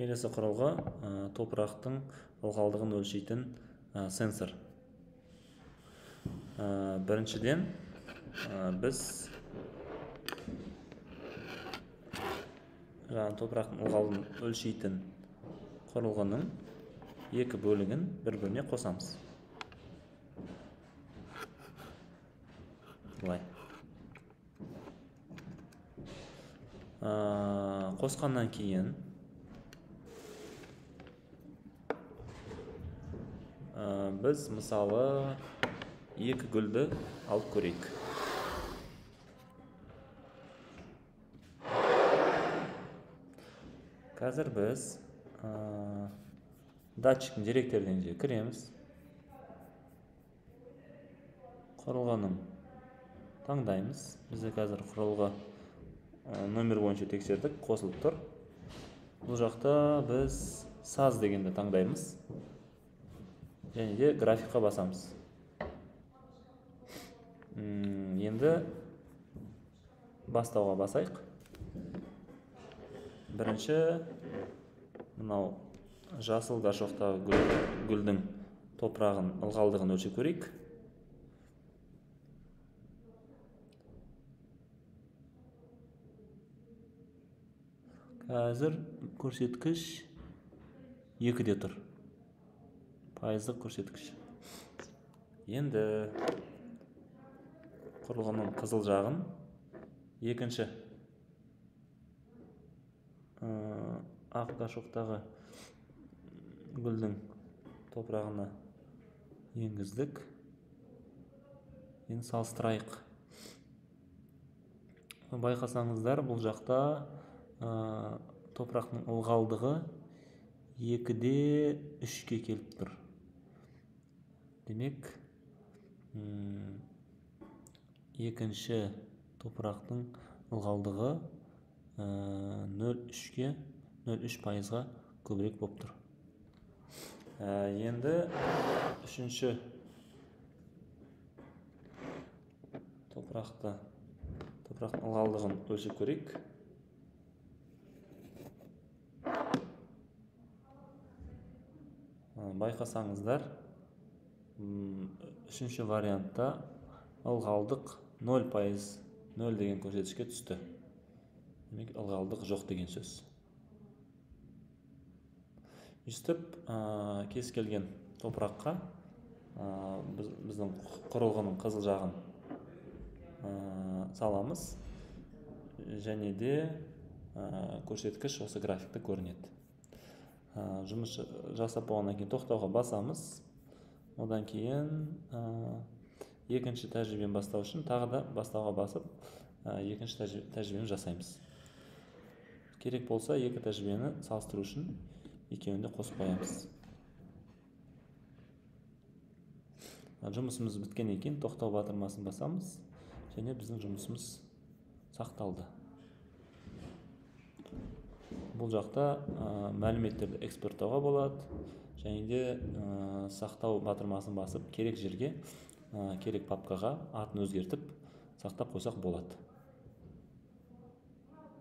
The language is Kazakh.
Келесі құрылғы топырақтың ылғалдығын өлшейтін сенсор. Біріншіден біз топырақтың ылғалдығын өлшейтін құрылғының екі бөлігін бір-біріне қосамыз. Бұлай. Қосқаннан кейін біз мысалы екі гүлді алып көрейік. Қазір біз датчиктің деректеріне кіреміз. Құрылғының таңдаймыз. Бізде қазір құрылғы номер бойынша тексердік, қосылып тұр. Бұл жақта біз саз дегенді таңдаймыз. Және де графикқа басамыз. Енді бастауға басайық. Бірінші мынау жасыл горшоқтағы гүлдің топырағын ылғалдығын өлшеп көрейік. Қазір көрсеткіш 2-де тұр. Пайыздық көрсеткіш. Енді құрылғының қызыл жағын екінші ақ горшоқтағы гүлдің топырағына енгіздік. Енді салыстырайық. Байқасаңыздар, бұл жақта топырақтың ылғалдығы 2-де 3-ке келіп тұр. Демек, екінші топырақтың ылғалдығы 0,3%-ға көбірек болып тұр. Енді үшінші топырақтың ылғалдығын өлшеп көрейік. Байқасаңыздар, үшінші вариантта ылғалдық 0%, 0 деген көрсеткішке түсті. Демек, ылғалдық жоқ деген сөз. Өстіп, кез келген топыраққа біздің құрылғының қызыл жағын саламыз. Және де көрсеткіш осы графикте көрінеді. Жұмыс жасап болғаннан кейін тоқтауға басамыз. Одан кейін екінші тәжірибені бастау үшін тағы да бастауға басып, екінші тәжірибені жасаймыз. Керек болса, екі тәжірибені салыстыру үшін екеуін де қосып қоямыз. Жұмысымыз біткеннен кейін тоқтау батырмасын басамыз, және біздің жұмысымыз сақталды. Бұл жақта мәліметтерді экспорттауға болады, және де сақтау батырмасын басып, керек жерге, керек папкаға атын өзгертіп сақтап қойсақ болады.